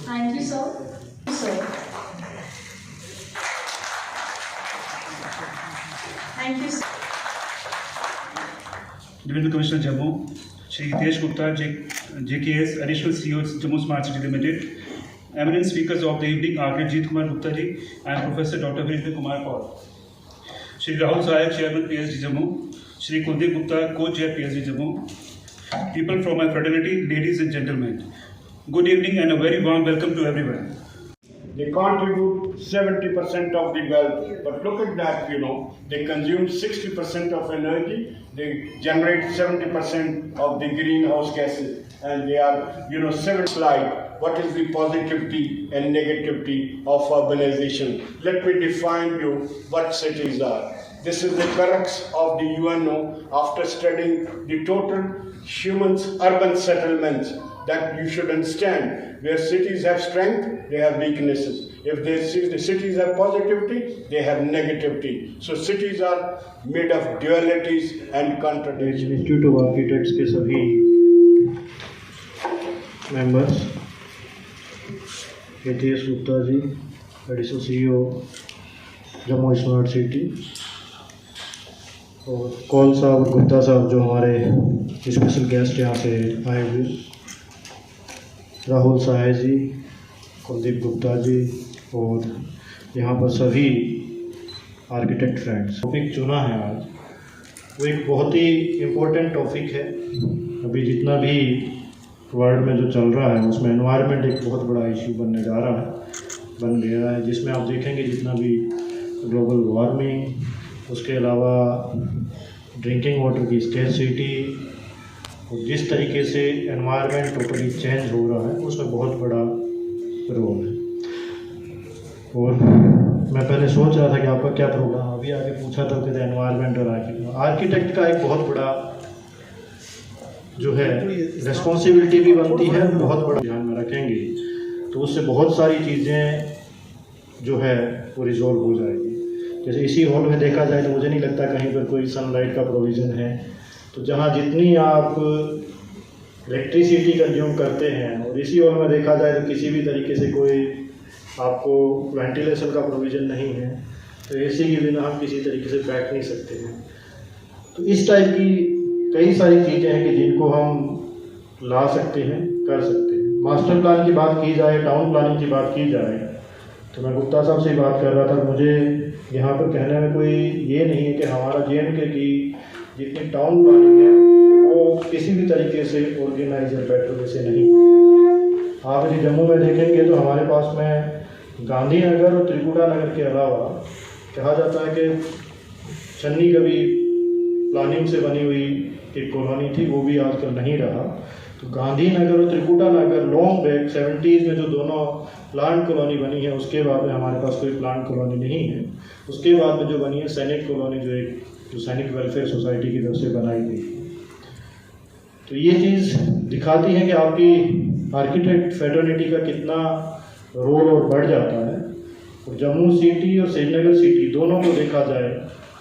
Thank you, sir. Thank you, sir. Deputy Commissioner Jammu, Shri Hitesh Gupta, JKS, Additional CEO, Jammu Smart City Limited, eminent speakers of the evening, Architect Jeet Kumar Gupta ji and Professor Dr. Virendra Kumar Paul, Shri Rahul Sahib, Chairman PSD Jammu, Shri Kuldeep Gupta, Co-Chair PSD Jammu, people from my fraternity, ladies and gentlemen, good evening and a very warm welcome to everyone. They contribute 70% of the wealth, but look at that, they consume 60% of energy, they generate 70% of the greenhouse gases, and they are, 7th slide, what is the positivity and negativity of urbanization? Let me define you what cities are. This is the crux of the UNO after studying the total humans' urban settlements, that you should understand where cities have strength, they have weaknesses. If the cities have positivity, they have negativity. So cities are made of dualities and contradictions. Institute of Architects के सभी members, Hitesh Gupta ji, additional CEO Jammu smart city, और कौल साहब और गुप्ता साहब जो हमारे special guest यहाँ से आए हुए, राहुल साहब जी, कुलदीप गुप्ता जी और यहाँ पर सभी आर्किटेक्ट फ्रेंड्स। टॉपिक चुना है आज वो एक बहुत ही इम्पोर्टेंट टॉपिक है। अभी जितना भी वर्ल्ड में जो चल रहा है उसमें एनवायरनमेंट एक बहुत बड़ा इशू बनने जा रहा है, बन गया है, जिसमें आप देखेंगे जितना भी ग्लोबल वार्मिंग, उसके अलावा ड्रिंकिंग वाटर की स्कैरसिटी, जिस तरीके से एनवायरनमेंट टोटली चेंज हो रहा है उसमें बहुत बड़ा रोल है। और मैं पहले सोच रहा था कि आपका क्या प्रोग्राम, अभी आगे पूछा था कि एनवायरनमेंट और आर्किटेक्ट का एक बहुत बड़ा जो है रिस्पॉन्सिबिलिटी भी बनती है, बहुत बड़ा ध्यान में रखेंगे तो उससे बहुत सारी चीज़ें जो है वो रिजॉल्व हो जाएगी। जैसे इसी हॉल में देखा जाए तो मुझे नहीं लगता कहीं पर कोई सनलाइट का प्रोविज़न है, तो जहाँ जितनी आप इलेक्ट्रिसिटी कंज्यूम करते हैं, और इसी हॉल में देखा जाए तो किसी भी तरीके से कोई आपको वेंटिलेशन का प्रोविज़न नहीं है, तो एसी के बिना हम किसी तरीके से बैठ नहीं सकते हैं। तो इस टाइप की कई सारी चीज़ें हैं कि जिनको हम ला सकते हैं, कर सकते हैं। मास्टर प्लान की बात की जाए, टाउन प्लानिंग की बात की जाए, तो मैं गुप्ता साहब से बात कर रहा था, मुझे यहाँ पर कहने में कोई ये नहीं है कि हमारा JNK की जितनी टाउन प्लानिंग है वो किसी भी तरीके से ऑर्गेनाइज है बेटर से नहीं। आप यदि जम्मू में देखेंगे तो हमारे पास में गांधीनगर और त्रिकुटा नगर के अलावा कहा जाता है कि चन्नी कभी प्लानिंग से बनी हुई एक कॉलोनी थी, वो भी आजकल नहीं रहा। तो गांधीनगर और Trikuta Nagar long back 70s में जो दोनों प्लांट कॉलोनी बनी है, उसके बाद में हमारे पास कोई प्लांट कॉलोनी नहीं है। उसके बाद में जो बनी है सैनिक कॉलोनी, जो सैनिक वेलफेयर सोसाइटी की तरफ से बनाई गई। तो ये चीज़ दिखाती है कि आपकी आर्किटेक्ट फेडरलिटी का कितना रोल और बढ़ जाता है। और जम्मू सिटी और श्रीनगर सिटी दोनों को देखा जाए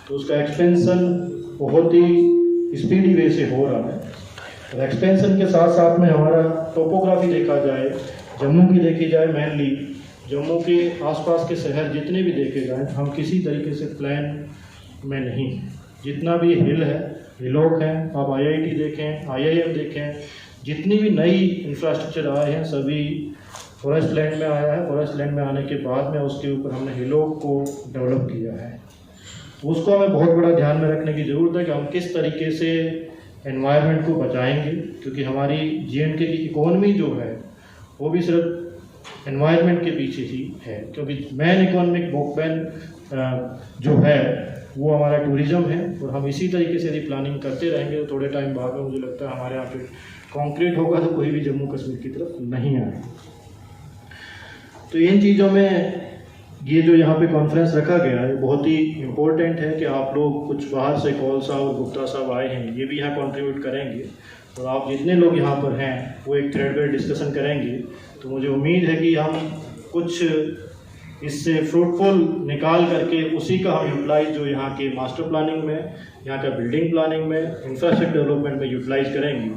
तो उसका एक्सपेंशन बहुत ही स्पीडी वे से हो रहा है। और एक्सपेंशन के साथ साथ में हमारा टोपोग्राफी देखा जाए, जम्मू की देखी जाए, मेनली जम्मू के आसपास के शहर जितने भी देखे जाएँ, हम किसी तरीके से प्लान में नहीं। जितना भी हिल है, हिलोक हैं, आप IIT देखें, IIM देखें, जितनी भी नई इंफ्रास्ट्रक्चर आए हैं सभी फॉरेस्ट लैंड में आया है। फॉरेस्ट लैंड में आने के बाद में उसके ऊपर हमने हिलोक को डेवलप किया है। तो उसको हमें बहुत बड़ा ध्यान में रखने की ज़रूरत है कि हम किस तरीके से एनवायरनमेंट को बचाएंगे, क्योंकि हमारी JNK की इकोनॉमी जो है वो भी सिर्फ एनवायरनमेंट के पीछे ही है। क्योंकि मेन इकोनॉमिक बैकबोन जो है वो हमारा टूरिज़्म है। और हम इसी तरीके से यदि प्लानिंग करते रहेंगे तो थोड़े टाइम बाद में मुझे लगता है हमारे यहाँ पे कंक्रीट होगा तो कोई भी जम्मू कश्मीर की तरफ नहीं आएगा। तो इन चीज़ों में ये जो यहाँ पे कॉन्फ्रेंस रखा गया है बहुत ही इम्पोर्टेंट है कि आप लोग कुछ बाहर से कौल साहब और गुप्ता साहब आए हैं, ये भी यहाँ कंट्रीब्यूट करेंगे और आप जितने लोग यहाँ पर हैं वो एक थ्रेड पर डिस्कशन करेंगे। तो मुझे उम्मीद है कि हम कुछ इससे फ्रूटफुल निकाल करके उसी का हम यूटिलाइज जो यहाँ के मास्टर प्लानिंग में, यहाँ का बिल्डिंग प्लानिंग में, इंफ्रास्ट्रक्चर डेवलपमेंट में यूटिलाइज करेंगे।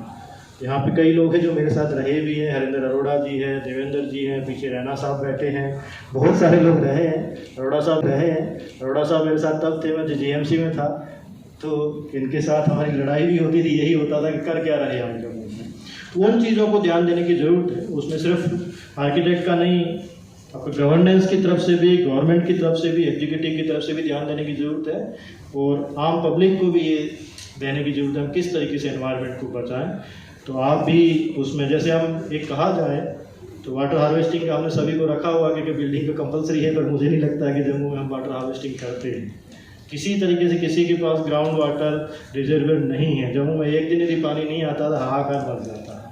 यहाँ पे कई लोग हैं जो मेरे साथ रहे भी हैं, हरिंदर अरोड़ा जी हैं, देवेंद्र जी हैं, पीछे रैना साहब बैठे हैं, बहुत सारे लोग रहे हैं। अरोड़ा साहब रहे हैं, अरोड़ा साहब मेरे साथ तब थे मैं जो जीएमसी में था, तो इनके साथ हमारी लड़ाई भी होती थी, यही होता था कि कर क्या रहे हम जम्मू में। तो उन चीज़ों को ध्यान देने की ज़रूरत है। उसमें सिर्फ आर्किटेक्ट का नहीं, आपको गवर्नेंस की तरफ से भी, गवर्नमेंट की तरफ से भी, एग्जीक्यूटिव की तरफ से भी ध्यान देने की ज़रूरत है और आम पब्लिक को भी ये देने की ज़रूरत है हम किस तरीके से एनवायरनमेंट को बचाएं। तो आप भी उसमें, जैसे हम एक कहा जाए तो वाटर हार्वेस्टिंग का हमने सभी को रखा हुआ क्योंकि बिल्डिंग का कंपलसरी है, पर मुझे नहीं लगता है कि जम्मू में हम वाटर हार्वेस्टिंग करते हैं। किसी तरीके से किसी के पास ग्राउंड वाटर रिजर्वर नहीं है। जम्मू में एक दिन यदि पानी नहीं आता तो हाहाकार मच जाता है।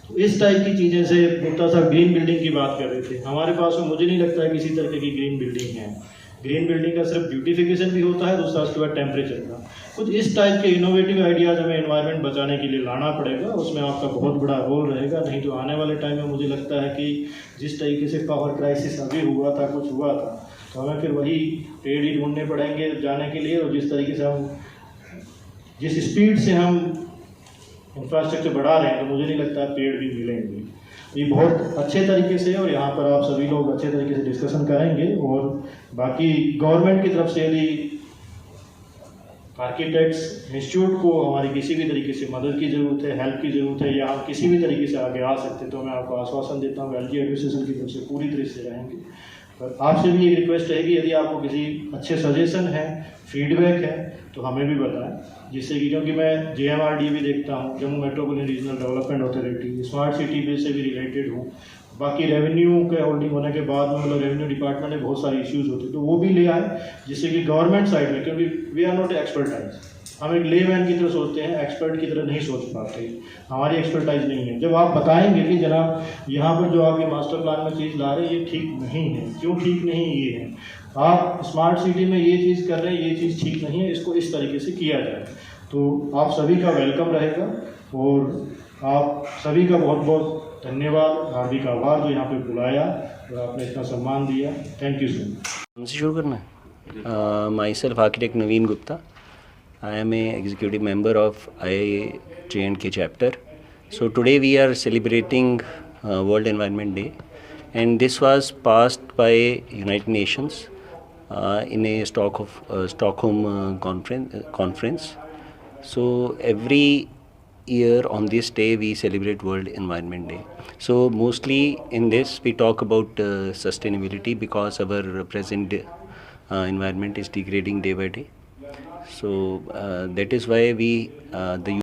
तो इस टाइप की चीज़ें से गुप्ता साहब ग्रीन बिल्डिंग की बात कर रहे थे, हमारे पास में मुझे नहीं लगता है किसी तरीके की ग्रीन बिल्डिंग है। ग्रीन बिल्डिंग का सिर्फ ब्यूटिफिकेशन भी होता है, दूसरा उसके बाद टेम्परेचर का। कुछ इस टाइप के इनोवेटिव आइडियाज़ हमें एनवायरनमेंट बचाने के लिए लाना पड़ेगा, उसमें आपका बहुत बड़ा रोल रहेगा। नहीं तो आने वाले टाइम में मुझे लगता है कि जिस तरीके से पावर क्राइसिस अभी हुआ था, कुछ हुआ था, तो हमें फिर वही पेड़ ही ढूंढने पड़ेंगे जाने के लिए। और जिस तरीके से हम, जिस स्पीड से हम इंफ्रास्ट्रक्चर बढ़ा रहे हैं, तो मुझे नहीं लगता पेड़ भी मिलेंगे। ये बहुत अच्छे तरीके से, और यहाँ पर आप सभी लोग अच्छे तरीके से डिस्कशन करेंगे। और बाकी गवर्नमेंट की तरफ से यदि आर्किटेक्ट्स इंस्टीट्यूट को हमारी किसी भी तरीके से मदद की ज़रूरत है, हेल्प की ज़रूरत है, या हम किसी भी तरीके से आगे आ सकते, तो मैं आपको आश्वासन देता हूँ एलजी एडमिनिस्ट्रेशन की तरफ से पूरी तरह से रहेंगे। पर आपसे भी एक रिक्वेस्ट है कि यदि आपको किसी अच्छे सजेशन है, फीडबैक है, तो हमें भी बताएं, जिससे कि, क्योंकि मैं JMRD भी देखता हूँ, Jammu metropolitan regional development authority, smart city bill से भी रिलेटेड हूँ। बाकी रेवेन्यू के होल्डिंग होने के बाद में मतलब रेवेन्यू डिपार्टमेंट में बहुत सारे इश्यूज होते हैं, तो वो भी ले आए, जिससे कि गवर्नमेंट साइड में, क्योंकि वी आर नॉट एक्सपर्टाइज, हम एक लेमैन की तरह सोचते हैं, एक्सपर्ट की तरह नहीं सोच पाते, हमारी एक्सपर्टाइज नहीं है। जब आप बताएंगे कि जनाब यहाँ पर जो आप ये मास्टर प्लान में चीज़ ला रहे हैं ये ठीक नहीं है, क्यों ठीक नहीं ये है, आप स्मार्ट सिटी में ये चीज़ कर रहे हैं, ये चीज़ ठीक नहीं है, इसको इस तरीके से किया जाए, तो आप सभी का वेलकम रहेगा। और आप सभी का बहुत बहुत धन्यवाद, हार्दिक आभार जो यहाँ पे बुलाया और आपने इतना सम्मान दिया। Thank you so much. हमसे शुरू करना है। My self architect Naveen Gupta, I am a executive member of IIA J&K chapter. So today we are celebrating World Environment Day, and this was passed by United Nations in a Stockholm conference. So every year on this day we celebrate World Environment Day. So mostly in this we talk about sustainability, because our present environment is degrading day by day. So that is why we the